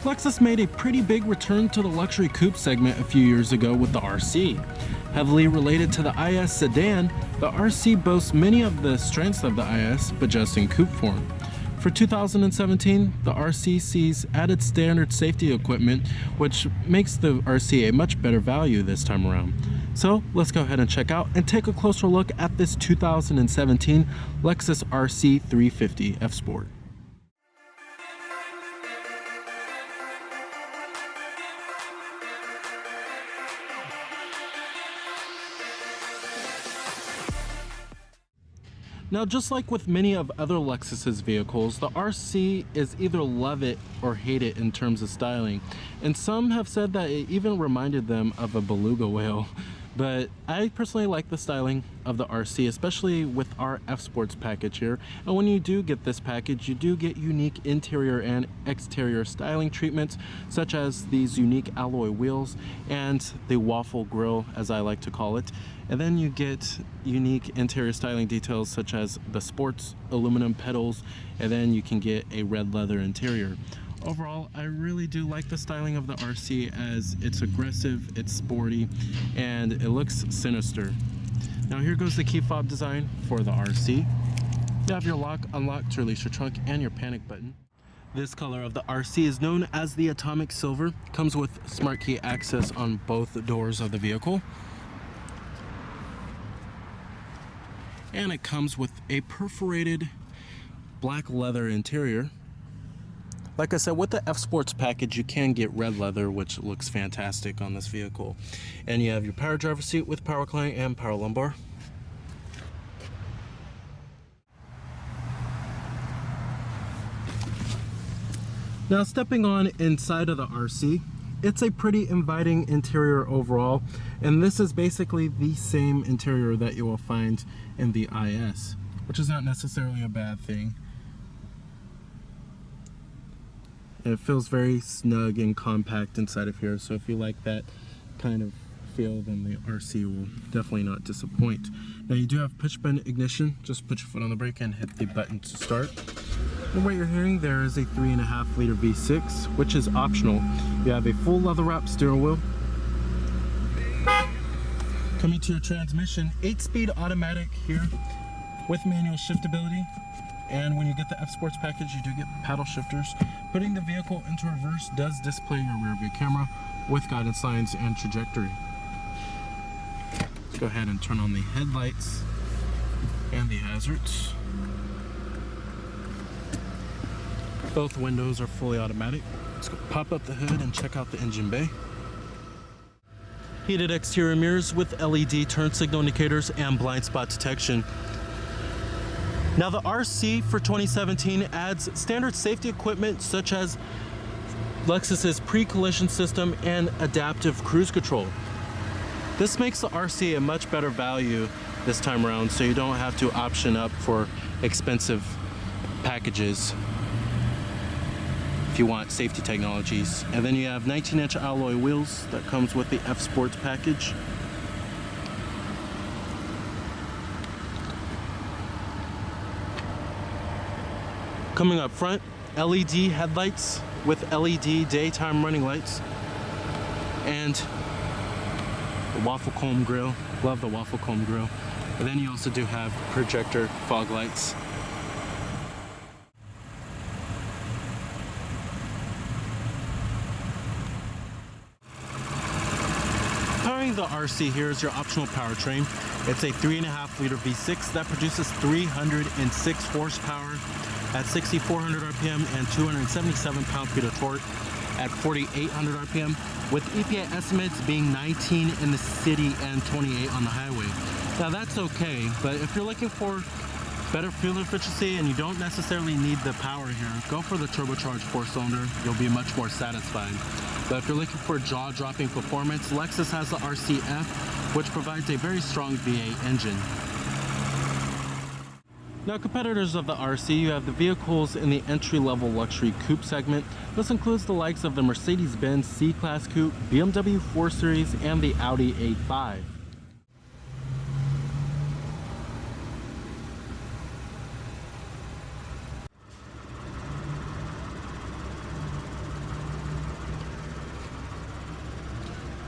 Lexus made a pretty big return to the luxury coupe segment a few years ago with the RC. Heavily related to the IS sedan, the RC boasts many of the strengths of the IS, but just in coupe form. For 2017, the RC sees added standard safety equipment, which makes the RC a much better value this time around. So let's go ahead and check out and take a closer look at this 2017 Lexus RC350 F Sport. Now, just like with many of other Lexus's vehicles, the RC is either love it or hate it in terms of styling. And some have said that it even reminded them of a beluga whale. But I personally like the styling of the RC, especially with our F Sports package here. And when you do get this package, you do get unique interior and exterior styling treatments, such as these unique alloy wheels and the waffle grille, as I like to call it. And then you get unique interior styling details such as the sports aluminum pedals, and then you can get a red leather interior. Overall, I really do like the styling of the RC, as it's aggressive, it's sporty, and it looks sinister. Now here goes the key fob design for the RC. You have your lock, unlock to release your trunk, and your panic button. This color of the RC is known as the Atomic Silver. Comes with smart key access on both doors of the vehicle. And it comes with a perforated black leather interior. Like I said, with the F Sports package, you can get red leather, which looks fantastic on this vehicle. And you have your power driver seat with power recline and power lumbar. Now, stepping on inside of the RC, it's a pretty inviting interior overall, and this is basically the same interior that you will find in the IS, which is not necessarily a bad thing. And it feels very snug and compact inside of here, so if you like that kind of feel, then the RC will definitely not disappoint. Now, you do have push button ignition. Just put your foot on the brake and hit the button to start. And what you're hearing there is a 3.5 liter V6, which is optional. You have a full leather wrap steering wheel. Coming to your transmission, 8-speed automatic here with manual shiftability. And when you get the F Sports package, you do get paddle shifters. Putting the vehicle into reverse does display your rear view camera with guidance lines and trajectory. Let's go ahead and turn on the headlights and the hazards. Both windows are fully automatic. Let's go pop up the hood and check out the engine bay. Heated exterior mirrors with LED turn signal indicators and blind spot detection. Now, the RC for 2017 adds standard safety equipment such as Lexus's pre-collision system and adaptive cruise control. This makes the RC a much better value this time around, so you don't have to option up for expensive packages if you want safety technologies. And then you have 19-inch alloy wheels that comes with the F Sports package. Coming up front, LED headlights with LED daytime running lights, and the waffle comb grille. Love the waffle comb grille. And then you also do have projector fog lights. Powering the RC here is your optional powertrain. It's a 3.5 liter V6 that produces 306 horsepower at 6,400 RPM and 277 pound-feet of torque at 4,800 RPM, with EPA estimates being 19 in the city and 28 on the highway. Now, that's okay, but if you're looking for better fuel efficiency and you don't necessarily need the power here, go for the turbocharged 4-cylinder. You'll be much more satisfied. But if you're looking for jaw-dropping performance, Lexus has the RCF, which provides a very strong V8 engine. Now, competitors of the RC, you have the vehicles in the entry-level luxury coupe segment. This includes the likes of the Mercedes-Benz C-Class Coupe, BMW 4 Series, and the Audi A5.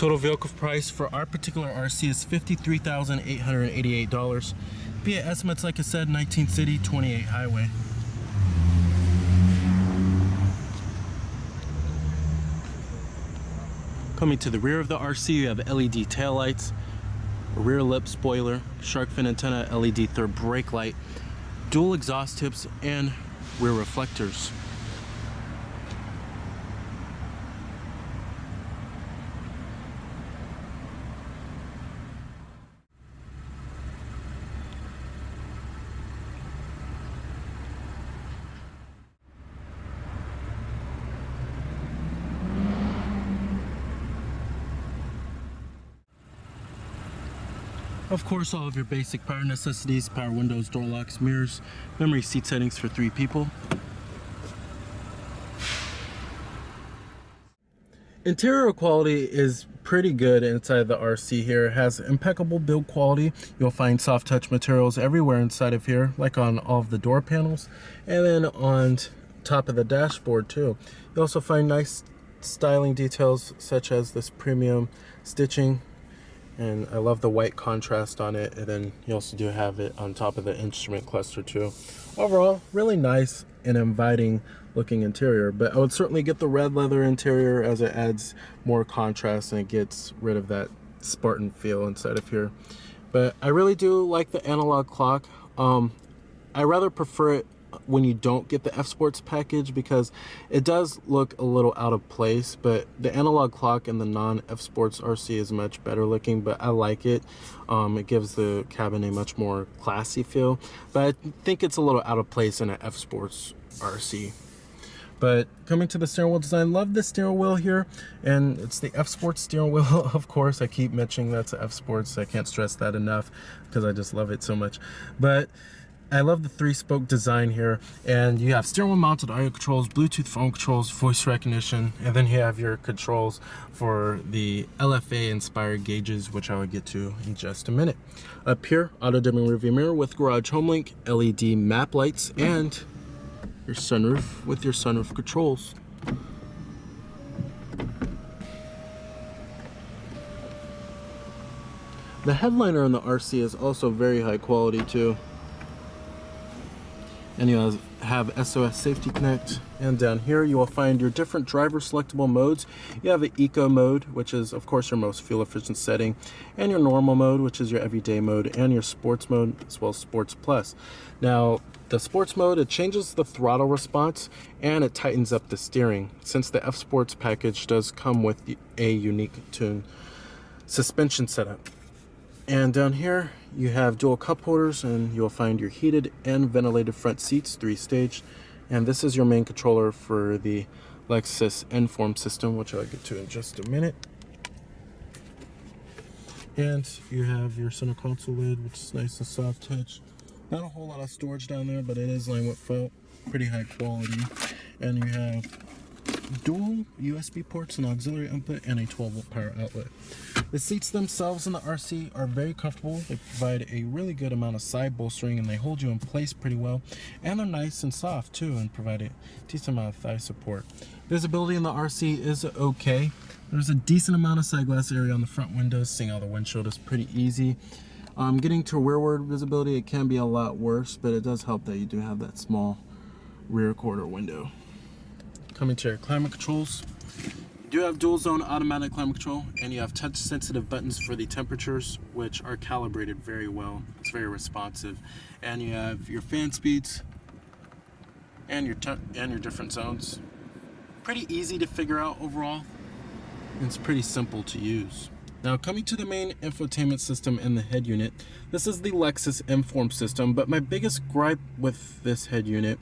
Total vehicle price for our particular RC is $53,888. PA estimates, like I said, 19 city, 28 highway. Coming to the rear of the RC, you have LED taillights, a rear lip spoiler, shark fin antenna, LED third brake light, dual exhaust tips, and rear reflectors. Of course, all of your basic power necessities: power windows, door locks, mirrors, memory seat settings for 3 people. Interior quality is pretty good inside the RC here. It has impeccable build quality. You'll find soft touch materials everywhere inside of here, like on all of the door panels, and then on top of the dashboard too. You also find nice styling details such as this premium stitching, and I love the white contrast on it. And then you also do have it on top of the instrument cluster too. Overall, really nice and inviting looking interior, but I would certainly get the red leather interior as it adds more contrast and it gets rid of that Spartan feel inside of here. But I really do like the analog clock. I rather prefer it when you don't get the F Sports package, because it does look a little out of place, but the analog clock in the non F Sports RC is much better looking, but I like it. It gives the cabin a much more classy feel, but I think it's a little out of place in an F Sports RC. But coming to the steering wheel design, love the steering wheel here, and it's the F Sports steering wheel. Of course, I keep mentioning that's a F Sports. I can't stress that enough because I just love it so much. But I love the 3-spoke design here, and you have steering wheel mounted audio controls, Bluetooth phone controls, voice recognition, and then you have your controls for the LFA inspired gauges, which I will get to in just a minute. Up here, auto dimming rearview mirror with garage home link, LED map lights, and your sunroof with your sunroof controls. The headliner on the RC is also very high quality too. And you have SOS Safety Connect, and down here you will find your different driver selectable modes. You have an Eco mode, which is of course your most fuel efficient setting, and your normal mode, which is your everyday mode, and your sports mode, as well as Sports Plus. Now the sports mode, it changes the throttle response and it tightens up the steering, since the F Sports package does come with a unique tune suspension setup. And down here you have dual cup holders, and you'll find your heated and ventilated front seats, 3-stage. And this is your main controller for the Lexus Inform system, which I'll get to in just a minute. And you have your center console lid, which is nice and soft touch. Not a whole lot of storage down there, but it is lined with felt, pretty high quality. And you have dual USB ports, an auxiliary input, and a 12-volt power outlet. The seats themselves in the RC are very comfortable. They provide a really good amount of side bolstering, and they hold you in place pretty well. And they're nice and soft too, and provide a decent amount of thigh support. Visibility in the RC is okay. There's a decent amount of side glass area on the front windows. Seeing out the windshield is pretty easy. Getting to rearward visibility, it can be a lot worse, but it does help that you do have that small rear quarter window. Coming to your climate controls, you do have dual zone automatic climate control, and you have touch sensitive buttons for the temperatures, which are calibrated very well. It's very responsive. And you have your fan speeds and your different zones. Pretty easy to figure out overall. It's pretty simple to use. Now coming to the main infotainment system in the head unit, this is the Lexus Inform system, but my biggest gripe with this head unit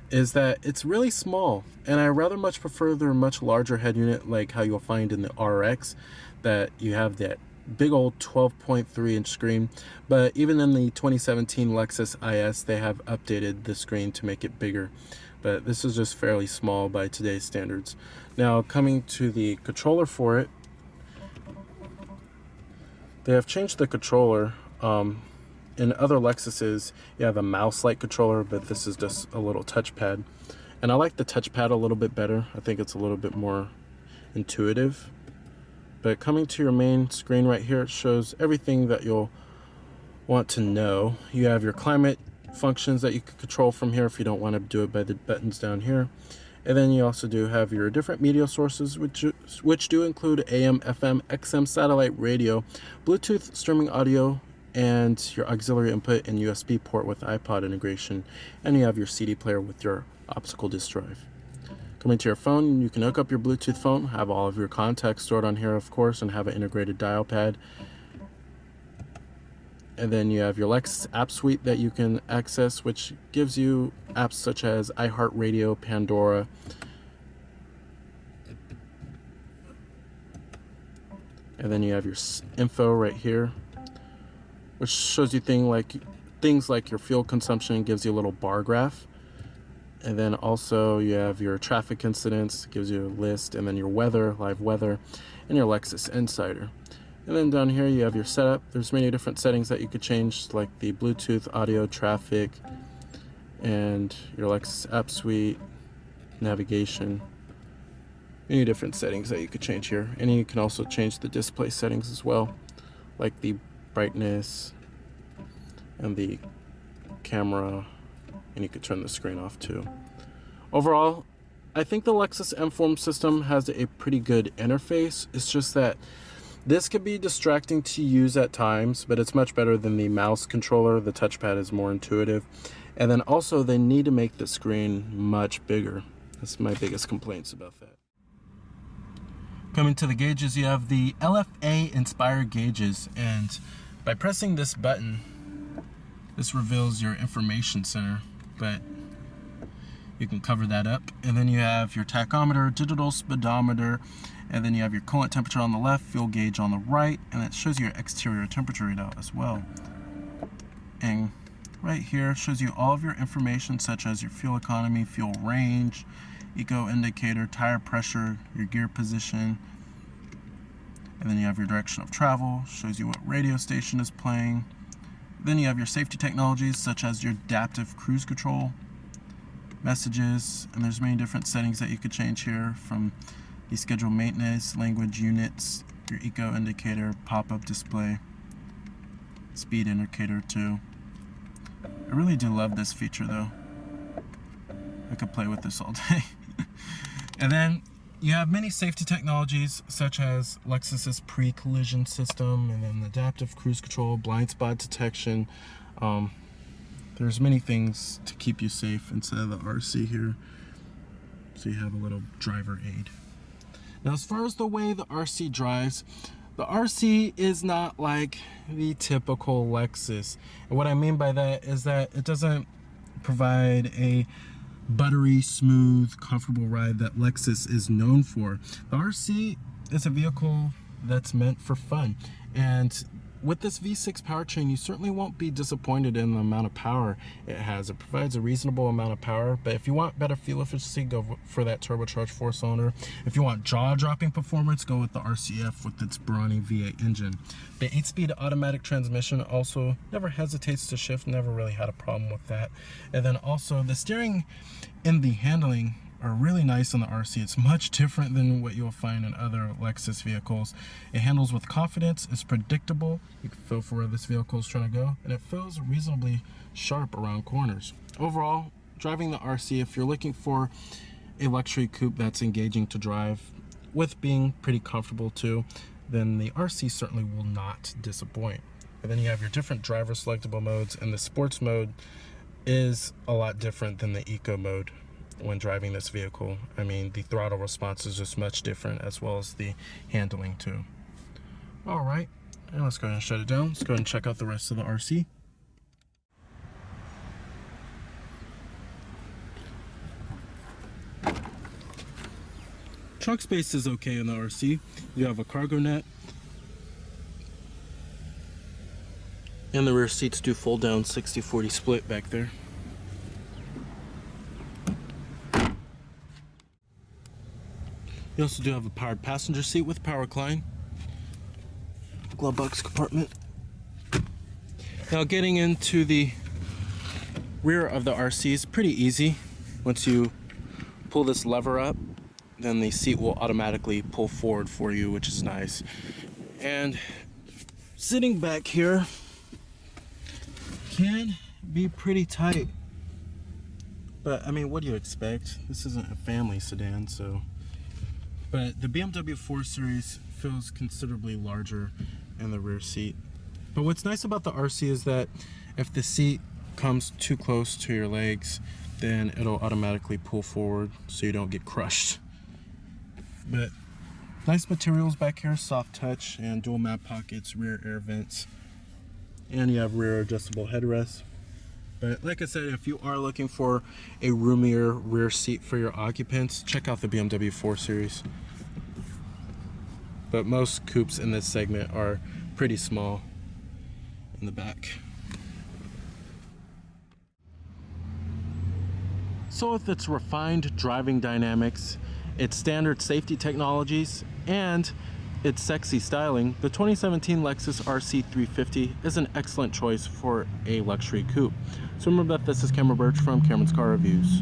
is that it's really small, and I rather much prefer their much larger head unit, like how you'll find in the RX, that you have that big old 12.3 inch screen. But even in the 2017 Lexus IS, they have updated the screen to make it bigger, but this is just fairly small by today's standards. Now coming to the controller for it, they have changed the controller. In other Lexuses, you have a mouse-like controller, but this is just a little touchpad. And I like the touchpad a little bit better. I think it's a little bit more intuitive. But coming to your main screen right here, it shows everything that you'll want to know. You have your climate functions that you can control from here if you don't want to do it by the buttons down here. And then you also do have your different media sources, which do include AM, FM, XM, satellite radio, Bluetooth streaming audio, and your auxiliary input and USB port with iPod integration. And you have your CD player with your optical disc drive. Coming to your phone, you can hook up your Bluetooth phone, have all of your contacts stored on here, of course, and have an integrated dial pad. And then you have your Lexus app suite that you can access, which gives you apps such as iHeartRadio, Pandora, and then you have your info right here, which shows you things like your fuel consumption, gives you a little bar graph. And then also you have your traffic incidents, gives you a list, and then your weather, live weather, and your Lexus Insider. And then down here you have your setup. There's many different settings that you could change, like the Bluetooth, audio, traffic, and your Lexus app suite, navigation. Many different settings that you could change here. And you can also change the display settings as well, like the brightness and the camera, and you could turn the screen off too. Overall, I think the Lexus M-Form system has a pretty good interface. It's just that this could be distracting to use at times, but it's much better than the mouse controller. The touchpad is more intuitive. And then also they need to make the screen much bigger. That's my biggest complaints about that. Coming to the gauges, you have the LFA Inspire gauges, and by pressing this button, this reveals your information center, but you can cover that up. And then you have your tachometer, digital speedometer, and then you have your coolant temperature on the left, fuel gauge on the right, and it shows you your exterior temperature readout as well. And right here shows you all of your information, such as your fuel economy, fuel range, eco indicator, tire pressure, your gear position, and then you have your direction of travel, shows you what radio station is playing. Then you have your safety technologies, such as your adaptive cruise control, messages, and there's many different settings that you could change here, from the schedule maintenance, language units, your eco indicator, pop-up display, speed indicator too. I really do love this feature though. I could play with this all day. And then you have many safety technologies, such as Lexus's pre-collision system, and then adaptive cruise control, blind spot detection. There's many things to keep you safe inside of the RC here. So you have a little driver aid. Now, as far as the way the RC drives, the RC is not like the typical Lexus. And what I mean by that is that it doesn't provide a buttery, smooth, comfortable ride that Lexus is known for. The RC is a vehicle that's meant for fun. And with this V6 powertrain, you certainly won't be disappointed in the amount of power it has. It provides a reasonable amount of power, but if you want better fuel efficiency, go for that turbocharged 4-cylinder. If you want jaw-dropping performance, go with the RCF with its brawny V8 engine. The 8-speed automatic transmission also never hesitates to shift, never really had a problem with that. And then also the steering and the handling are really nice on the RC. It's much different than what you'll find in other Lexus vehicles. It handles with confidence, it's predictable, you can feel for where this vehicle is trying to go, and it feels reasonably sharp around corners. Overall, driving the RC, if you're looking for a luxury coupe that's engaging to drive with being pretty comfortable too, then the RC certainly will not disappoint. And then you have your different driver selectable modes, and the sports mode is a lot different than the eco mode. When driving this vehicle, I mean, the throttle response is just much different, as well as the handling too. All right, and let's go ahead and shut it down. Let's go ahead and check out the rest of the RC. Trunk space is okay in the RC. You have a cargo net, and the rear seats do fold down 60-40 split back there. You also do have a powered passenger seat with power recline. Glove box compartment. Now, getting into the rear of the RC is pretty easy. Once you pull this lever up, then the seat will automatically pull forward for you, which is nice. And sitting back here can be pretty tight, but I mean, what do you expect? This isn't a family sedan, so. But the BMW 4 Series feels considerably larger in the rear seat. But what's nice about the RC is that if the seat comes too close to your legs, then it'll automatically pull forward so you don't get crushed. But nice materials back here, soft touch and dual map pockets, rear air vents, and you have rear adjustable headrests. But like I said, if you are looking for a roomier rear seat for your occupants, check out the BMW 4 Series. But most coupes in this segment are pretty small in the back. So with its refined driving dynamics, its standard safety technologies, and its sexy styling, the 2017 Lexus RC350 is an excellent choice for a luxury coupe. So remember that this is Cameron Birch from Cameron's Car Reviews.